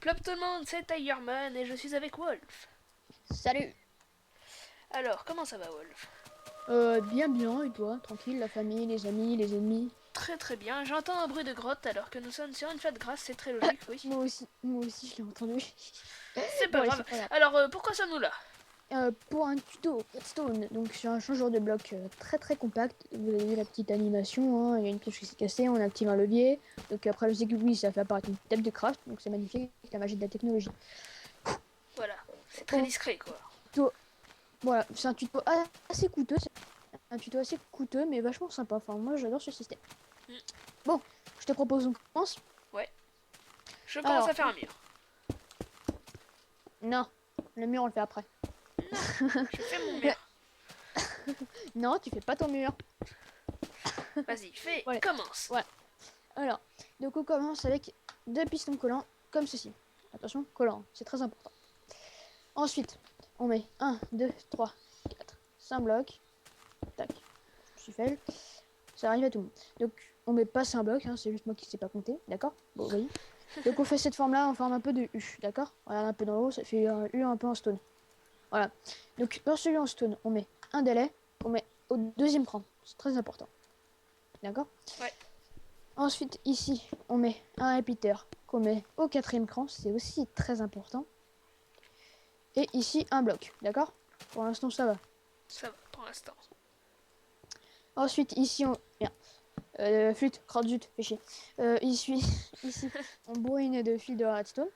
Plop tout le monde, c'est Tigerman et je suis avec Wolf. Salut. Alors, comment ça va Wolf? Bien, et toi? Tranquille, la famille, les amis, les ennemis? Très très bien, j'entends un bruit de grotte alors que nous sommes sur une fête grasse, c'est très logique, oui. Moi aussi, je l'ai entendu. C'est Bon, pas allez, grave. c'est pas grave. Alors, pourquoi sommes-nous là? Pour un tuto Redstone, donc sur un changeur de bloc très compact, vous avez vu la petite animation, hein, il y a une touche qui s'est cassée, on active un levier, donc après le oui, ça fait apparaître une table de craft, donc c'est magnifique, la magie de la technologie. Voilà, c'est très Bon, discret quoi. tuto, voilà, c'est un tuto assez coûteux, mais vachement sympa, enfin moi j'adore ce système. Mm. Bon, je te propose on commence. Ouais, je commence Alors, à faire un mur. non, le mur on le fait après. Non, je fais mon mur. Non, tu fais pas ton mur. Vas-y, fais, Voilà. commence. Voilà. Alors, donc on commence avec deux pistons collants comme ceci. Attention, collants, c'est très important. Ensuite, on met 1, 2, 3, 4, 5 blocs. Tac, je suis fait. Ça arrive à tout le monde. Donc, on met pas 5 blocs, hein, c'est juste moi qui sais pas compter, d'accord? Bon, oui. Donc, on fait cette forme-là en forme un peu de U, d'accord? Regarde un peu dans l'eau, ça fait un U un peu en stone. Voilà. Donc, dans celui en stone, on met un délai, on met au deuxième cran. C'est très important. D'accord? Ouais. Ensuite, ici, on met un repeater qu'on met au quatrième cran, c'est aussi très important. Et ici, un bloc, d'accord? Pour l'instant, ça va. Ça va pour l'instant. Ensuite, ici, on... Bien. Flûte, crotte zut, fais chier. Ici, on bourrine de fils de redstone,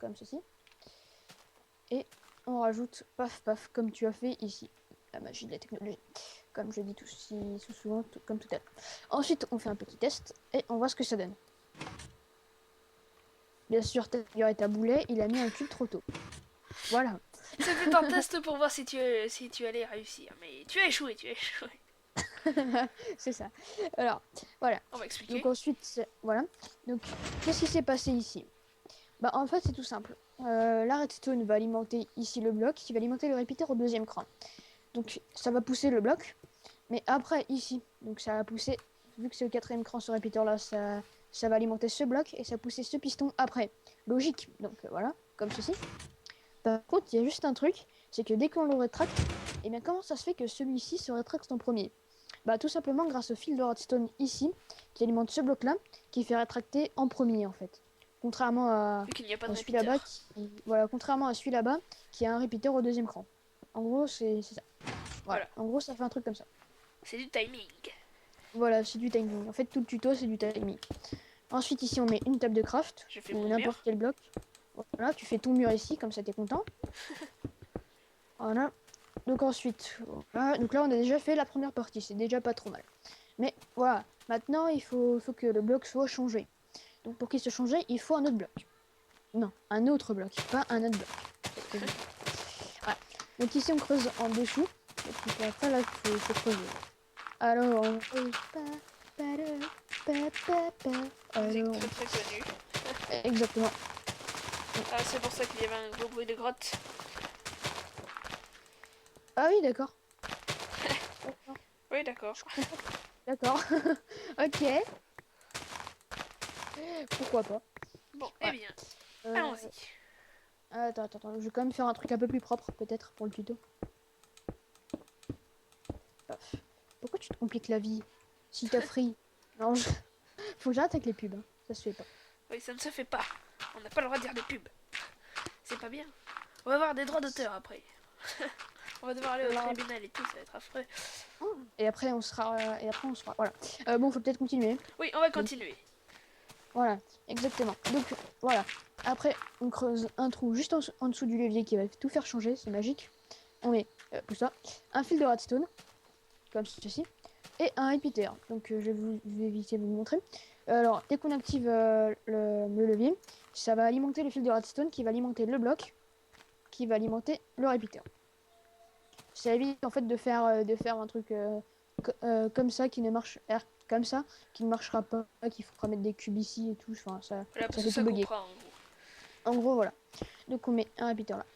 comme ceci. Et on rajoute, paf, paf, comme tu as fait ici. La magie de la technologie. Comme je dis tout souvent, comme tout à l'heure. Ensuite, on fait un petit test et on voit ce que ça donne. Bien sûr, Tiger est à boulet, il a mis un cube trop tôt. Voilà. C'était un test pour voir si tu allais réussir, mais tu as échoué, C'est ça. Alors, voilà. On va expliquer. Donc ensuite, voilà. Donc, qu'est-ce qui s'est passé ici? Bah, en fait, c'est tout simple. La redstone va alimenter ici le bloc, qui va alimenter le repeater au deuxième cran. Donc, ça va pousser le bloc. Mais après, ici, donc ça va pousser, vu que c'est au quatrième cran ce repeater là, ça va alimenter ce bloc et ça va pousser ce piston après. Logique. Donc, voilà, comme ceci. Par contre, il y a juste un truc, c'est que dès qu'on le rétracte, et bien comment ça se fait que celui-ci se rétracte en premier? Bah tout simplement grâce au fil de redstone ici, qui alimente ce bloc-là, qui fait rétracter en premier en fait. Contrairement à, Vu qu'il n'y a pas de celui là-bas, voilà, contrairement à celui là-bas, qui a un repeater au deuxième cran. En gros, c'est ça. Voilà. En gros, ça fait un truc comme ça. C'est du timing. Voilà, c'est du timing. En fait, tout le tuto, c'est du timing. Ensuite, ici, on met une table de craft, ou n'importe quel bloc. Voilà, tu fais ton mur ici, comme ça, t'es content. Voilà. Donc ensuite, voilà. Donc là, on a déjà fait la première partie, c'est déjà pas trop mal. Mais voilà, maintenant, il faut que le bloc soit changé. Donc pour qu'il soit changé, il faut un autre bloc. Non, un autre bloc, pas un autre bloc. Voilà. Donc ici, on creuse en dessous. Et puis après, là, il faut creuser. Alors, on creuse Musique très connue. Exactement. Ah, c'est pour ça qu'il y avait un gros bruit de grotte. Ah oui, d'accord. Oui, d'accord. D'accord. Ok. Pourquoi pas. Bon, eh bien, allons-y. Attends, je vais quand même faire un truc un peu plus propre, peut-être, pour le tuto. Paf. Pourquoi tu te compliques la vie si t'as free? Non, faut que j'arrête avec les pubs, hein. Ça se fait pas. Oui, ça ne se fait pas. On n'a pas le droit de dire des pubs. C'est pas bien. On va avoir des droits d'auteur après. On va devoir aller au tribunal et tout, ça va être affreux. Et après on sera, voilà. Bon, faut peut-être continuer. Oui, on va continuer. Voilà, exactement. Donc voilà. Après, on creuse un trou juste en dessous du levier qui va tout faire changer, c'est magique. On met tout ça, un fil de redstone, comme ceci, et un repeater. Donc je vais éviter de vous montrer. Alors, dès qu'on active le levier, ça va alimenter le fil de redstone qui va alimenter le bloc, qui va alimenter le repeater. Ça évite en fait de faire un truc comme ça qui ne marche comme ça qui ne marchera pas, qu'il faudra mettre des cubes ici et tout. Enfin, ça fait tout bugger. En gros, voilà. Donc on met un repeater là.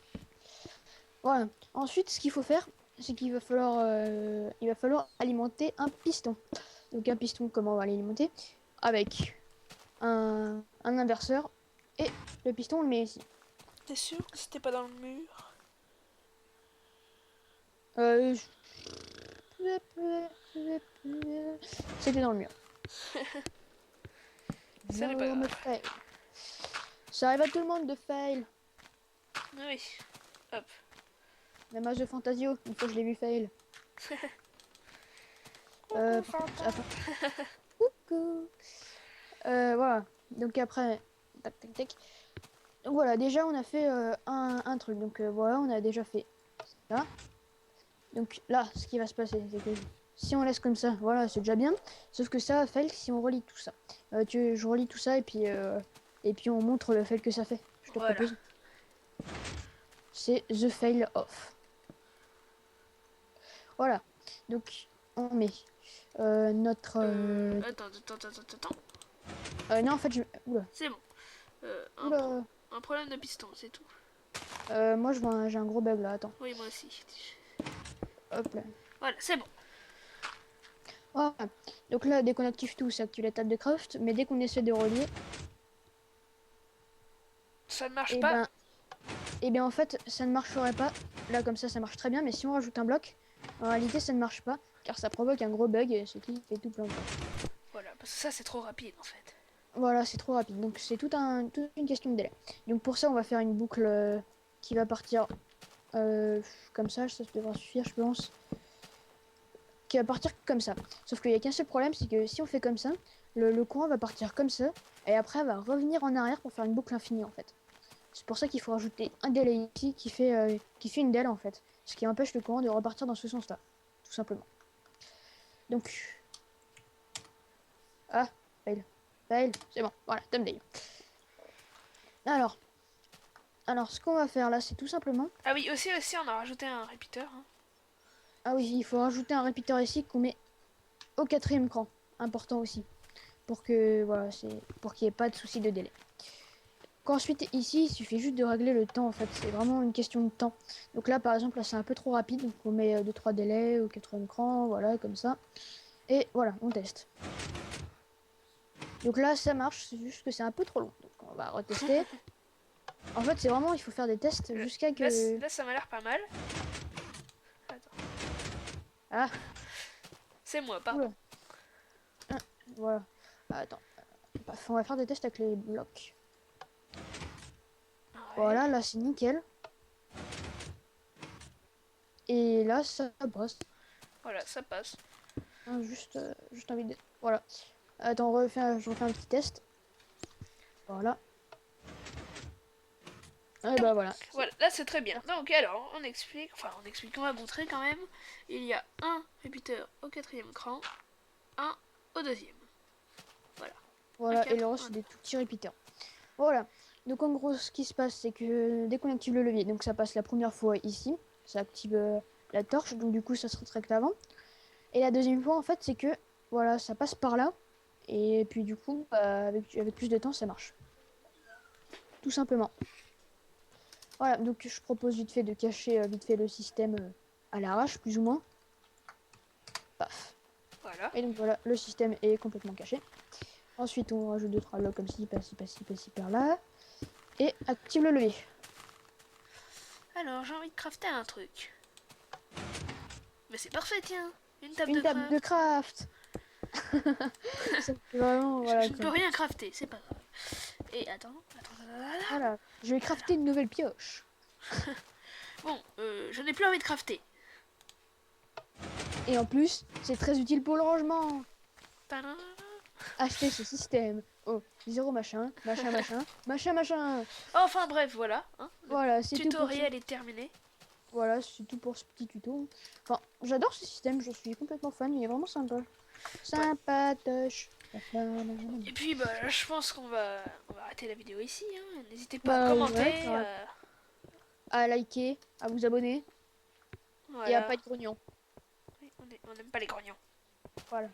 Voilà. Ensuite, ce qu'il faut faire, c'est qu'il va falloir alimenter un piston. Donc un piston, comment on va l'alimenter? Avec un inverseur Et le piston, on le met ici. T'es sûr que c'était pas dans le mur? C'était dans le mur. Ça n'est pas Énorme grave. fail. Ça arrive à tout le monde de fail. Oui. Hop. Même As de Fantasio, une fois je l'ai vu fail. Coucou. Voilà. Donc après, tac tac tac. Donc voilà, déjà on a fait un truc. Donc voilà, on a déjà fait ça. Donc là, ce qui va se passer, c'est que si on laisse comme ça, voilà, c'est déjà bien. Sauf que ça va fail si on relie tout ça. Je relis tout ça et puis on montre le fail que ça fait. Je te Voilà. propose. C'est the fail off. Voilà. Donc on met notre. Attends. Non, en fait, oula. C'est bon. Oula. Un problème de piston, c'est tout. Moi, j'ai un gros bug là. Attends. Oui, moi aussi. Hop là. Voilà, c'est bon. Voilà. Donc là, dès qu'on active tout, ça active la table de craft. Mais dès qu'on essaie de relier, Ça ne marche et pas. bien en fait, ça ne marcherait pas. Là, comme ça marche très bien. Mais si on rajoute un bloc, en réalité, ça ne marche pas. Car ça provoque un gros bug, ce qui fait tout plein de temps. Voilà, parce que ça, c'est trop rapide en fait. Voilà, c'est trop rapide. Donc c'est toute une question de délai. Donc pour ça, on va faire une boucle qui va partir comme ça devrait suffire, je pense. Qui va partir comme ça. Sauf qu'il n'y a qu'un seul problème, c'est que si on fait comme ça, le courant va partir comme ça, et après elle va revenir en arrière pour faire une boucle infinie en fait. C'est pour ça qu'il faut rajouter un délai ici qui fait une DEL en fait. Ce qui empêche le courant de repartir dans ce sens-là. Tout simplement. Donc. Ah, fail. Fail, c'est bon, voilà, thumbnail. Alors, ce qu'on va faire là, c'est tout simplement. Ah oui, aussi, on a rajouté un répéteur. Hein. Ah oui, il faut rajouter un répéteur ici qu'on met au 4e cran. Important aussi. Pour que, voilà, pour qu'il n'y ait pas de souci de délai. Ensuite, ici, il suffit juste de régler le temps en fait. C'est vraiment une question de temps. Donc là, par exemple, là, c'est un peu trop rapide. Donc on met 2-3 délais au 4e cran, voilà, comme ça. Et voilà, on teste. Donc là, ça marche, c'est juste que c'est un peu trop long. Donc on va retester. En fait, c'est vraiment, il faut faire des tests jusqu'à que... Là, ça m'a l'air pas mal. Attends. Ah. C'est moi, pardon. Ah, voilà. Attends. On va faire des tests avec les blocs. Ouais. Voilà, là, c'est nickel. Et là, ça passe. Voilà, ça passe. Hein, juste envie de... Voilà. Attends, je refais un petit test. Voilà. Et bah voilà. Voilà, là c'est très bien. Donc alors, on explique, on va montrer quand même. Il y a un répéteur au 4e cran, un au 2e. Voilà. Voilà, et le reste, c'est des tout petits répéteurs. Voilà. Donc en gros, ce qui se passe, c'est que dès qu'on active le levier, donc ça passe la première fois ici, ça active la torche, donc du coup ça se rétracte avant. Et la deuxième fois, en fait, c'est que, voilà, ça passe par là, et puis du coup, avec plus de temps, ça marche. Tout simplement. Voilà, donc je propose vite fait de cacher vite fait le système à l'arrache, plus ou moins. Paf. Voilà. Et donc voilà, le système est complètement caché. Ensuite, on rajoute 2-3 blocs comme ci, par-ci, par-là. Et active le levier. Alors, j'ai envie de crafter un truc. Mais c'est parfait, tiens. Une table de craft. Vraiment, voilà, je ne peux rien crafter, c'est pas grave. Et attends. Voilà, je vais crafter une nouvelle pioche. Bon, je n'ai plus envie de crafter. Et en plus, c'est très utile pour le rangement. Tadam. Acheter ce système. Oh, 0 machin. Enfin bref, voilà. Hein. Voilà, c'est tout. Le tutoriel est terminé. Voilà, c'est tout pour ce petit tuto. Enfin, j'adore ce système, je suis complètement fan, il est vraiment sympa. Sympatoche. Et puis, bah, je pense qu'on va arrêter la vidéo ici. Hein. N'hésitez pas à commenter. À liker, à vous abonner. Voilà. Et à pas être grognon. On n'aime pas les grognons. Voilà.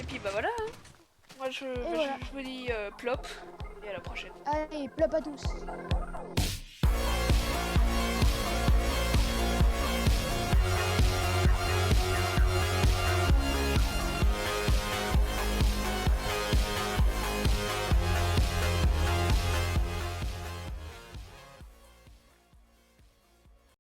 Et puis, bah voilà. Hein. Moi, je vous dis plop. Et à la prochaine. Allez, plop à tous.